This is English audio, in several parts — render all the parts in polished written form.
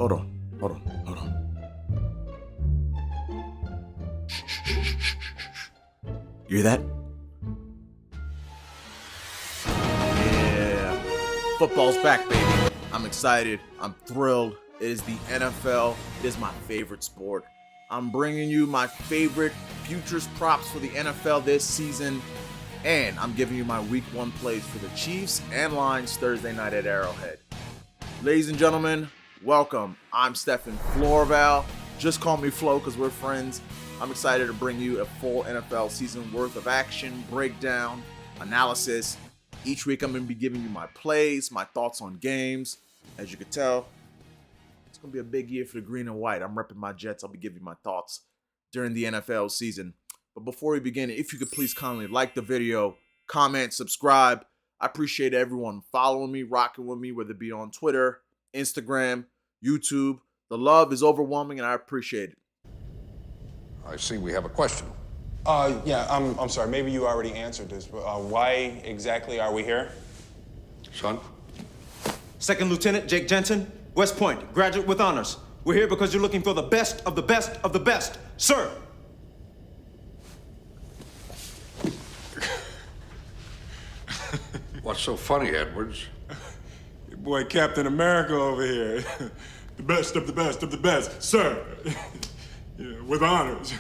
Hold on. You hear that? Yeah. Football's back, baby. I'm excited. I'm thrilled. It is the NFL. It is my favorite sport. I'm bringing you my favorite futures props for the NFL this season. And I'm giving you my week 1 plays for the Chiefs and Lions Thursday night at Arrowhead. Ladies and gentlemen, welcome. I'm Stephen Florval. Just call me Flo because we're friends. I'm excited to bring you a full NFL season worth of action, breakdown, analysis. Each week I'm going to be giving you my plays, my thoughts on games. As you can tell, it's going to be a big year for the green and white. I'm repping my Jets. I'll be giving you my thoughts during the NFL season. But before we begin, if you could please kindly like the video, comment, subscribe. I appreciate everyone following me, rocking with me, whether it be on Twitter, Instagram, YouTube. The love is overwhelming and I appreciate it. I see we have a question. I'm sorry, maybe you already answered this, but why exactly are we here? Son? Second Lieutenant Jake Jensen, West Point, graduate with honors. We're here because you're looking for the best of the best of the best, sir. What's so funny, Edwards? Your boy Captain America over here. The best of the best of the best, sir. Yeah, with honors.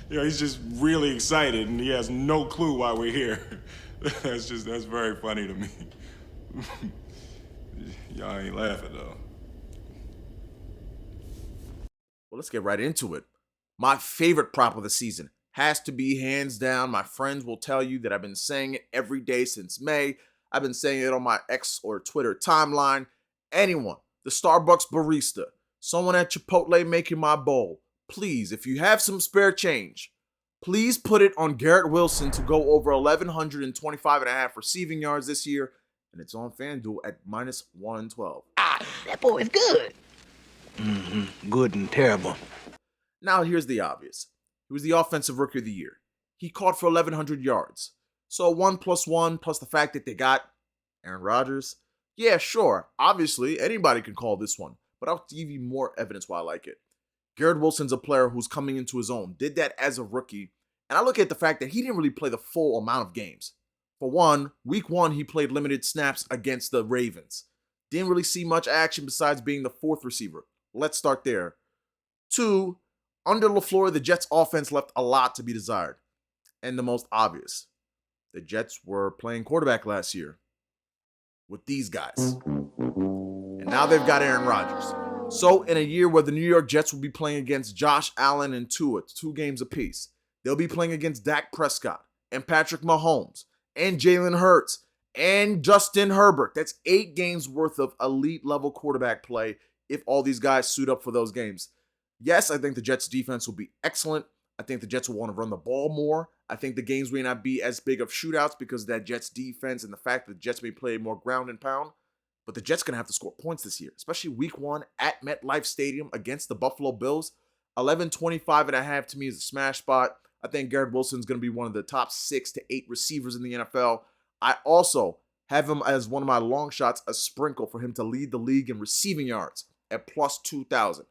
He's just really excited and he has no clue why we're here. That's very funny to me. Y'all ain't laughing though. Well, let's get right into it. My favorite prop of the season has to be hands down. My friends will tell you that I've been saying it every day since May. I've been saying it on my X or Twitter timeline. Anyone, the Starbucks barista, someone at Chipotle making my bowl, please, if you have some spare change, please put it on Garrett Wilson to go over 1,125.5 receiving yards this year, and it's on FanDuel at minus 112. That boy is good. Good and terrible. Now here's the obvious. He was the offensive rookie of the year. He caught for 1,100 yards. So 1 + 1 plus the fact that they got Aaron Rodgers. Yeah, sure. Obviously, anybody can call this one, but I'll give you more evidence why I like it. Garrett Wilson's a player who's coming into his own, did that as a rookie, and I look at the fact that he didn't really play the full amount of games. For one, week 1, he played limited snaps against the Ravens. Didn't really see much action besides being the 4th receiver. Let's start there. 2, under LaFleur, the Jets' offense left a lot to be desired. And the most obvious, the Jets were playing quarterback last year with these guys. And now they've got Aaron Rodgers. So in a year where the New York Jets will be playing against Josh Allen and Tua, 2 games apiece, they'll be playing against Dak Prescott and Patrick Mahomes and Jalen Hurts and Justin Herbert. That's 8 games worth of elite level quarterback play if all these guys suit up for those games. Yes, I think the Jets defense will be excellent. I think the Jets will want to run the ball more. I think the games may not be as big of shootouts because of that Jets defense and the fact that the Jets may play more ground and pound. But the Jets are going to have to score points this year, especially week 1 at MetLife Stadium against the Buffalo Bills. 1,125.5 to me is a smash spot. I think Garrett Wilson is going to be one of the top 6 to 8 receivers in the NFL. I also have him as one of my long shots, a sprinkle for him to lead the league in receiving yards at plus 2,000.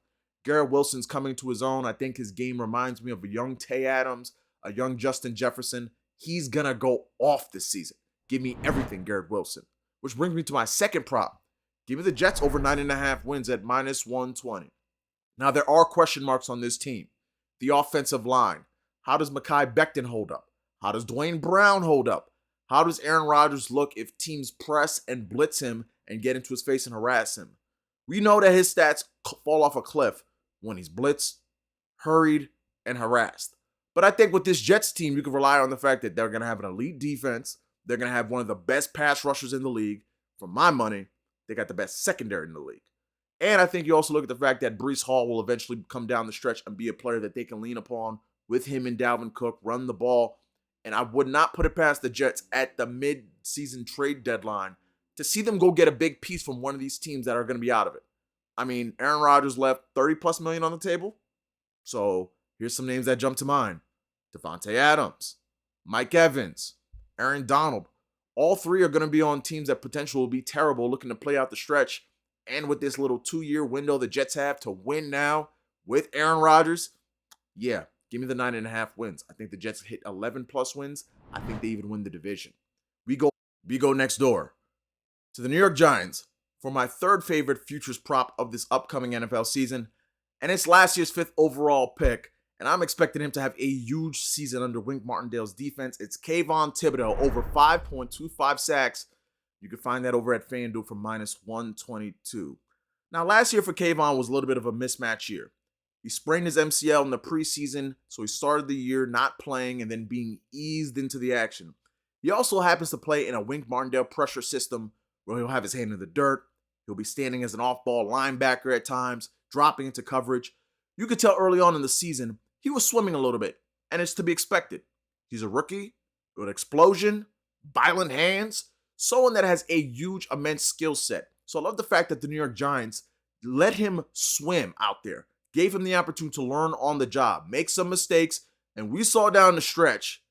Garrett Wilson's coming to his own. I think his game reminds me of a young Tay Adams, a young Justin Jefferson. He's going to go off this season. Give me everything, Garrett Wilson. Which brings me to my second prop. Give me the Jets over 9.5 wins at minus 120. Now, there are question marks on this team. The offensive line. How does Mekhi Becton hold up? How does Dwayne Brown hold up? How does Aaron Rodgers look if teams press and blitz him and get into his face and harass him? We know that his stats fall off a cliff when he's blitzed, hurried, and harassed. But I think with this Jets team, you can rely on the fact that they're going to have an elite defense. They're going to have one of the best pass rushers in the league. For my money, they got the best secondary in the league. And I think you also look at the fact that Breece Hall will eventually come down the stretch and be a player that they can lean upon with him and Dalvin Cook, run the ball. And I would not put it past the Jets at the mid-season trade deadline to see them go get a big piece from one of these teams that are going to be out of it. I mean, Aaron Rodgers left $30+ million on the table. So here's some names that jump to mind. Devontae Adams, Mike Evans, Aaron Donald. All 3 are going to be on teams that potentially will be terrible looking to play out the stretch. And with this little 2-year window the Jets have to win now with Aaron Rodgers, yeah, give me the 9.5 wins. I think the Jets hit 11 plus wins. I think they even win the division. We go next door to the New York Giants for my third favorite futures prop of this upcoming NFL season. And it's last year's 5th overall pick. And I'm expecting him to have a huge season under Wink Martindale's defense. It's Kayvon Thibodeaux, over 5.25 sacks. You can find that over at FanDuel for -122. Now, last year for Kayvon was a little bit of a mismatch year. He sprained his MCL in the preseason, so he started the year not playing and then being eased into the action. He also happens to play in a Wink Martindale pressure system where he'll have his hand in the dirt. He'll be standing as an off-ball linebacker at times, dropping into coverage. You could tell early on in the season he was swimming a little bit, and it's to be expected. He's a rookie, good explosion, violent hands, someone that has a huge, immense skill set. So I love the fact that the New York Giants let him swim out there, gave him the opportunity to learn on the job, make some mistakes, and we saw down the stretch,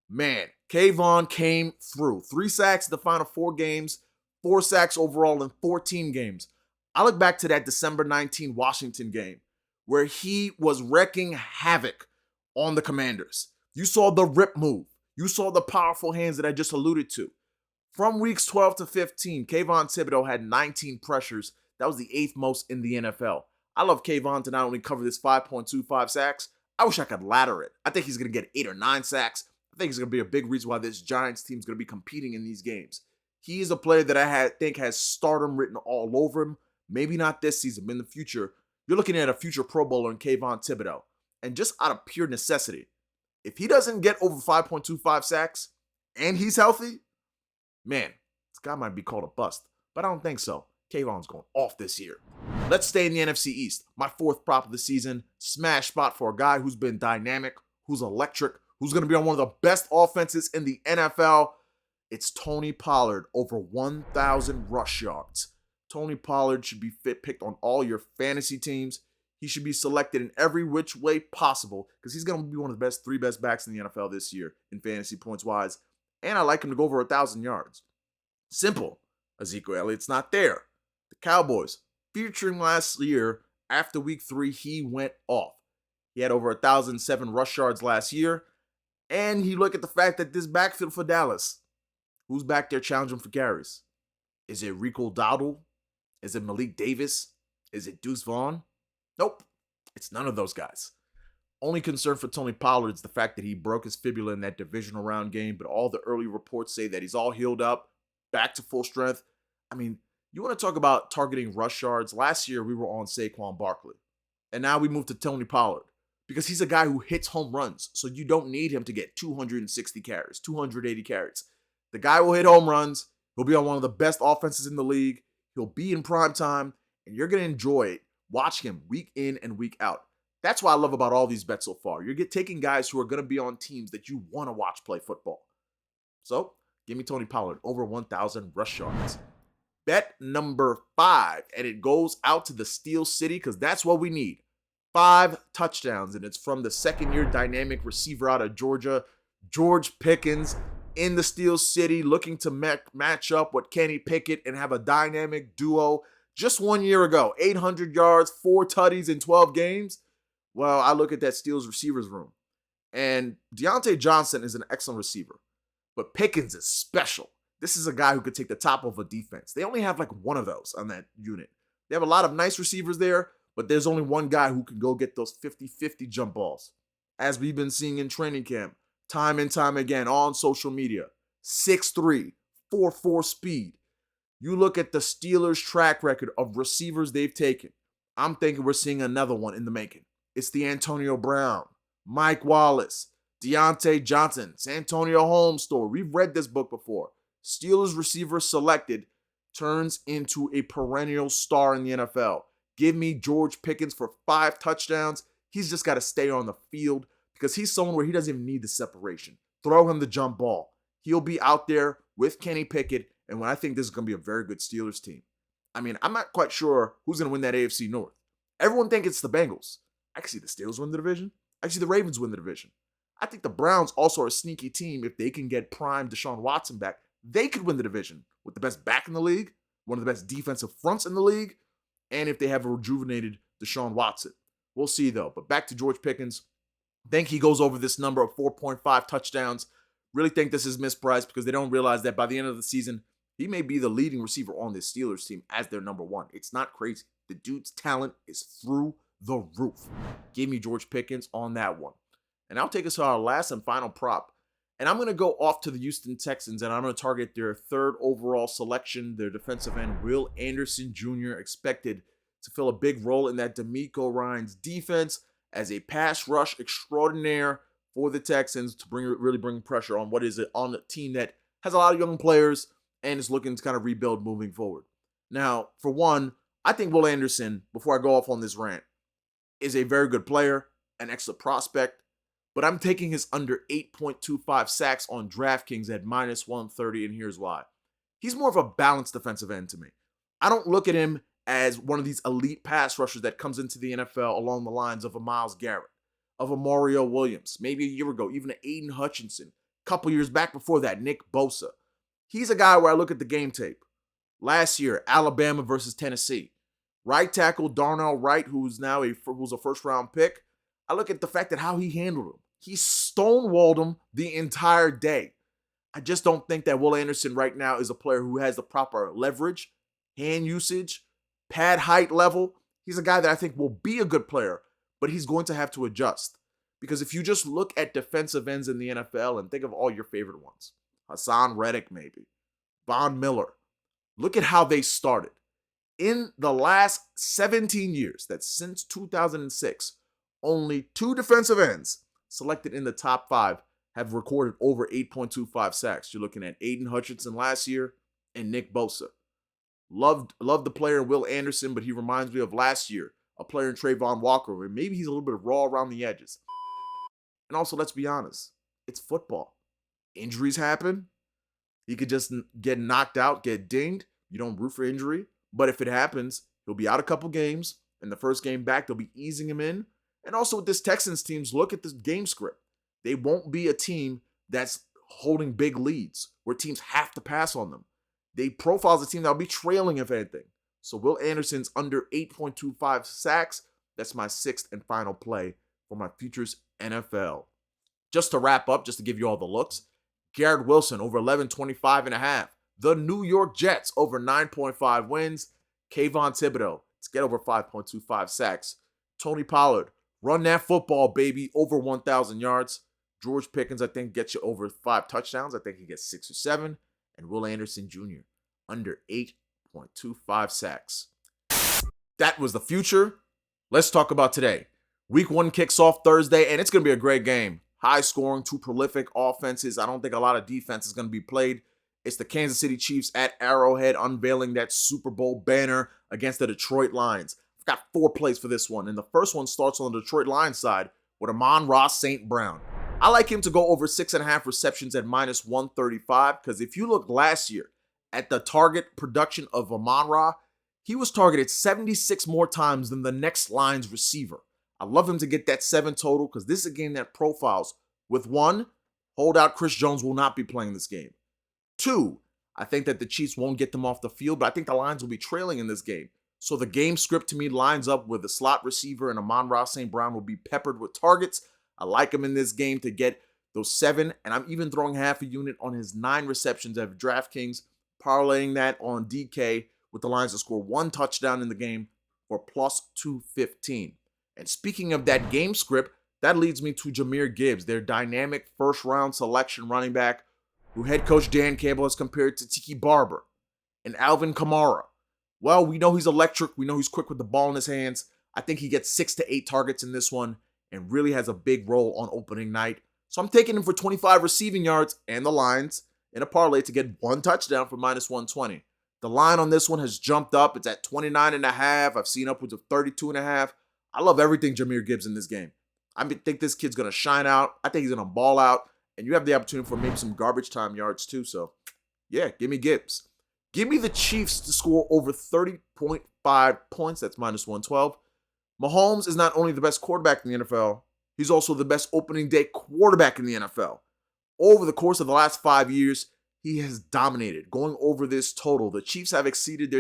man, Kayvon came through. 3 sacks in the final 4 games, 4 sacks overall in 14 games. I look back to that December 19 Washington game where he was wreaking havoc on the Commanders. You saw the rip move. You saw the powerful hands that I just alluded to. From weeks 12 to 15, Kayvon Thibodeaux had 19 pressures. That was the 8th most in the NFL. I love Kayvon to not only cover this 5.25 sacks, I wish I could ladder it. I think he's going to get 8 or 9 sacks. I think he's going to be a big reason why this Giants team is going to be competing in these games. He is a player that I think has stardom written all over him. Maybe not this season, but in the future, you're looking at a future Pro Bowler in Kayvon Thibodeaux. And just out of pure necessity, if he doesn't get over 5.25 sacks and he's healthy, man, this guy might be called a bust. But I don't think so. Kayvon's going off this year. Let's stay in the NFC East. My 4th prop of the season. Smash spot for a guy who's been dynamic, who's electric, who's going to be on one of the best offenses in the NFL. It's Tony Pollard, over 1,000 rush yards. Tony Pollard should be picked on all your fantasy teams. He should be selected in every which way possible because he's going to be one of the 3 best backs in the NFL this year in fantasy points wise. And I like him to go over 1,000 yards. Simple. Ezekiel Elliott's not there. The Cowboys, featuring last year, after week 3, he went off. He had over 1,007 rush yards last year. And you look at the fact that this backfield for Dallas, who's back there challenging for carries? Is it Rico Dowdle? Is it Malik Davis? Is it Deuce Vaughn? Nope. It's none of those guys. Only concern for Tony Pollard is the fact that he broke his fibula in that divisional round game, but all the early reports say that he's all healed up, back to full strength. I mean, you want to talk about targeting rush yards? Last year, we were on Saquon Barkley. And now we moved to Tony Pollard because he's a guy who hits home runs. So you don't need him to get 260 carries, 280 carries. The guy will hit home runs. He'll be on one of the best offenses in the league. He'll be in prime time, and you're going to enjoy it. Watch him week in and week out. That's what I love about all these bets so far. You're taking guys who are going to be on teams that you want to watch play football. So, give me Tony Pollard, over 1,000 rush yards. Bet number 5, and it goes out to the Steel City because that's what we need. 5 touchdowns, and it's from the second-year dynamic receiver out of Georgia, George Pickens, in the Steel City, looking to match up with Kenny Pickett and have a dynamic duo. Just 1 year ago, 800 yards, 4 tutties in 12 games. Well, I look at that Steelers receivers room, and Deontay Johnson is an excellent receiver, but Pickens is special. This is a guy who could take the top of a defense. They only have like one of those on that unit. They have a lot of nice receivers there, but there's only one guy who can go get those 50-50 jump balls. As we've been seeing in training camp, time and time again on social media, 6'3", 4'4" speed. You look at the Steelers' track record of receivers they've taken. I'm thinking we're seeing another one in the making. It's the Antonio Brown, Mike Wallace, Deontay Johnson, Santonio Holmes story. We've read this book before. Steelers receiver selected turns into a perennial star in the NFL. Give me George Pickens for 5 touchdowns. He's just got to stay on the field because he's someone where he doesn't even need the separation. Throw him the jump ball. He'll be out there with Kenny Pickett, and I think this is going to be a very good Steelers team. I mean, I'm not quite sure who's going to win that AFC North. Everyone thinks it's the Bengals. I can see the Steelers win the division. I can see the Ravens win the division. I think the Browns also are a sneaky team. If they can get prime Deshaun Watson back, they could win the division with the best back in the league, one of the best defensive fronts in the league. and if they have a rejuvenated Deshaun Watson. We'll see, though. But back to George Pickens. Think he goes over this number of 4.5 touchdowns. Really think this is mispriced because they don't realize that by the end of the season, he may be the leading receiver on this Steelers team as their number one. It's not crazy. The dude's talent is through the roof. Give me George Pickens on that one. And I'll take us to our last and final prop. And I'm going to go off to the Houston Texans, and I'm going to target their third overall selection, their defensive end, Will Anderson Jr., expected to fill a big role in that DeMeco Ryans defense as a pass rush extraordinaire for the Texans to really bring pressure on what is it on a team that has a lot of young players and is looking to kind of rebuild moving forward. Now, for one, I think Will Anderson, before I go off on this rant, is a very good player, an excellent prospect, but I'm taking his under 8.25 sacks on DraftKings at minus 130, and here's why. He's more of a balanced defensive end to me. I don't look at him as one of these elite pass rushers that comes into the NFL along the lines of a Myles Garrett, of a Mario Williams, maybe a year ago, even an Aiden Hutchinson, a couple years back before that, Nick Bosa. He's a guy where I look at the game tape. Last year, Alabama versus Tennessee. Right tackle Darnell Wright, who's a first-round pick. I look at the fact that how he handled him. He stonewalled him the entire day. I just don't think that Will Anderson right now is a player who has the proper leverage, hand usage, pad height level. He's a guy that I think will be a good player, but he's going to have to adjust. Because if you just look at defensive ends in the NFL and think of all your favorite ones, Hassan Reddick maybe, Von Miller, look at how they started. In the last 17 years, that's since 2006, only 2 defensive ends selected in the top 5 have recorded over 8.25 sacks. You're looking at Aiden Hutchinson last year and Nick Bosa. Loved the player in Will Anderson, but he reminds me of last year, a player in Trayvon Walker, where maybe he's a little bit raw around the edges. And also, let's be honest, it's football. Injuries happen. He could just get knocked out, get dinged. You don't root for injury. But if it happens, he'll be out a couple games. And the first game back, they'll be easing him in. And also with this Texans teams, look at this game script. They won't be a team that's holding big leads where teams have to pass on them. They profile as a team that'll be trailing if anything. So Will Anderson's under 8.25 sacks. That's my 6th and final play for my Futures NFL. Just to wrap up, just to give you all the looks, Garrett Wilson over 11.25.5. The New York Jets over 9.5 wins. Kayvon Thibodeaux, let's get over 5.25 sacks. Tony Pollard, run that football, baby, over 1,000 yards. George Pickens, I think, gets you over 5 touchdowns. I think he gets 6 or 7. And Will Anderson Jr., under 8.25 sacks. That was the future. Let's talk about today. Week 1 kicks off Thursday, and it's going to be a great game. High scoring, 2 prolific offenses. I don't think a lot of defense is going to be played. It's the Kansas City Chiefs at Arrowhead unveiling that Super Bowl banner against the Detroit Lions. I've got 4 plays for this one, and the first one starts on the Detroit Lions side with Amon-Ra St. Brown. I like him to go over 6.5 receptions at minus 135 because if you look last year at the target production of Amon-Ra, he was targeted 76 more times than the next Lions receiver. I love him to get that 7 total because this is a game that profiles with 1, holdout Chris Jones will not be playing this game. 2, I think that the Chiefs won't get them off the field, but I think the Lions will be trailing in this game. So the game script to me lines up with the slot receiver and Amon-Ra St. Brown will be peppered with targets. I like him in this game to get those 7, and I'm even throwing half a unit on his 9 receptions at DraftKings, parlaying that on DK with the Lions to score 1 touchdown in the game for plus 215. And speaking of that game script, that leads me to Jahmyr Gibbs, their dynamic first-round selection running back, who head coach Dan Campbell has compared to Tiki Barber and Alvin Kamara. Well, we know he's electric. We know he's quick with the ball in his hands. I think he gets 6 to 8 targets in this one and really has a big role on opening night. So I'm taking him for 25 receiving yards and the Lions in a parlay to get 1 touchdown for minus 120. The line on this one has jumped up. It's at 29.5. I've seen upwards of 32.5. I love everything Jahmyr Gibbs in this game. I think this kid's going to shine out. I think he's going to ball out. And you have the opportunity for maybe some garbage time yards too. So, yeah, give me Gibbs. Give me the Chiefs to score over 30.5 points. That's minus 112. Mahomes is not only the best quarterback in the NFL, he's also the best opening day quarterback in the NFL. Over the course of the last 5 years, he has dominated. Going over this total, the Chiefs have exceeded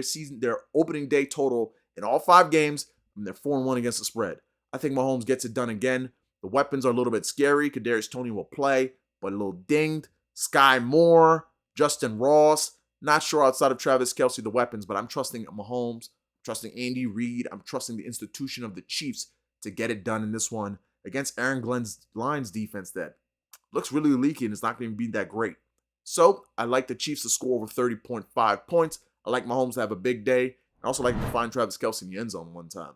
their opening day total In all 5 games, they're 4-1 against the spread. I think Mahomes gets it done again. The weapons are a little bit scary. Kadarius Toney will play, but a little dinged. Sky Moore, Justin Ross. Not sure outside of Travis Kelce the weapons, but I'm trusting Mahomes, trusting Andy Reid. I'm trusting the institution of the Chiefs to get it done in this one against Aaron Glenn's Lions defense that looks really leaky and is not going to be that great. So I like the Chiefs to score over 30.5 points. I like Mahomes to have a big day. I also like to find Travis Kelce in the end zone one time.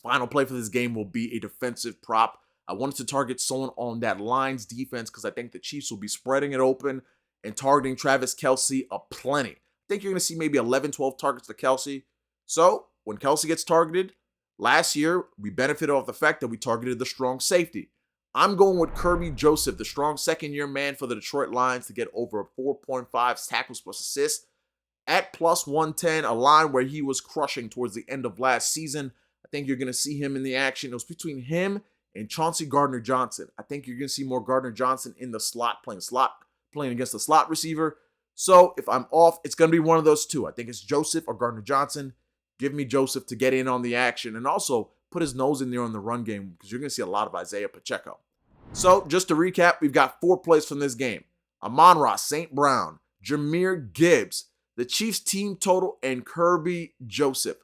Final play for this game will be a defensive prop. I wanted to target someone on that Lions defense because I think the Chiefs will be spreading it open and targeting Travis Kelce aplenty. I think you're going to see maybe 11, 12 targets to Kelce. So when Kelce gets targeted, last year we benefited off the fact that we targeted the strong safety. I'm going with Kerby Joseph, the strong second-year man for the Detroit Lions, to get over 4.5 tackles plus assists at plus 110, a line where he was crushing towards the end of last season. I think you're going to see him in the action. It was between him and Chauncey Gardner-Johnson. I think you're going to see more Gardner-Johnson in the slot, playing against the slot receiver. So if I'm off, it's going to be one of those two. I think it's Joseph or Gardner-Johnson. Give me Joseph to get in on the action and also put his nose in there on the run game because you're going to see a lot of Isaiah Pacheco. So just to recap, we've got 4 plays from this game. Amon-Ra, St. Brown, Jahmyr Gibbs, the Chiefs team total, and Kerby Joseph.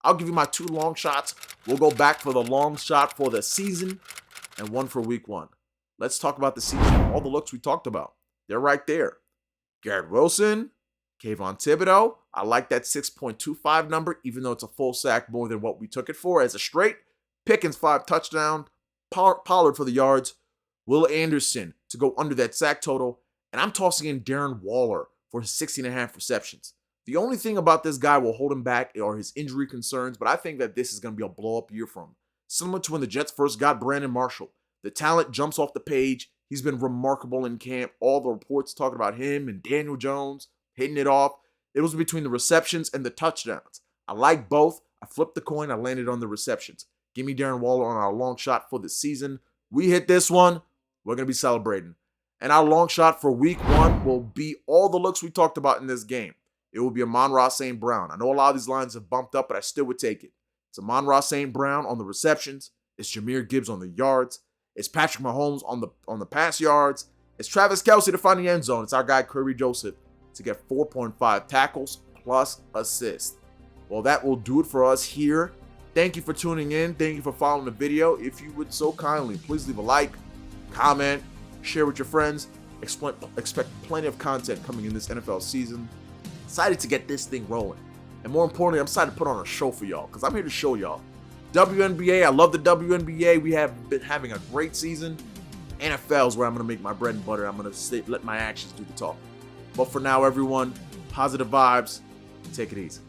I'll give you my 2 long shots. We'll go back for the long shot for the season and one for week 1. Let's talk about the season. All the looks we talked about, they're right there. Garrett Wilson, Kayvon Thibodeaux. I like that 6.25 number, even though it's a full sack more than what we took it for as a straight. Pickens 5 touchdown. Pollard for the yards. Will Anderson to go under that sack total. And I'm tossing in Darren Waller for his 16.5 receptions. The only thing about this guy will hold him back are his injury concerns, but I think that this is going to be a blow-up year for him. Similar to when the Jets first got Brandon Marshall. The talent jumps off the page. He's been remarkable in camp. All the reports talking about him and Daniel Jones hitting it off. It was between the receptions and the touchdowns. I like both. I flipped the coin. I landed on the receptions. Give me Darren Waller on our long shot for the season. We hit this one. We're going to be celebrating. And our long shot for week 1 will be all the looks we talked about in this game. It will be Amon-Ra St. Brown. I know a lot of these lines have bumped up, but I still would take it. It's Amon-Ra St. Brown on the receptions. It's Jahmyr Gibbs on the yards. It's Patrick Mahomes on the pass yards. It's Travis Kelce to find the end zone. It's our guy Kerby Joseph to get 4.5 tackles plus assists. Well, that will do it for us here. Thank you for tuning in. Thank you for following the video. If you would so kindly, please leave a like, comment, share with your friends. Expect plenty of content coming in this NFL season. Excited to get this thing rolling. And more importantly, I'm excited to put on a show for y'all because I'm here to show y'all. WNBA, I love the WNBA. We have been having a great season. NFL is where I'm going to make my bread and butter. I'm going to let my actions do the talking. But for now, everyone, positive vibes. Take it easy.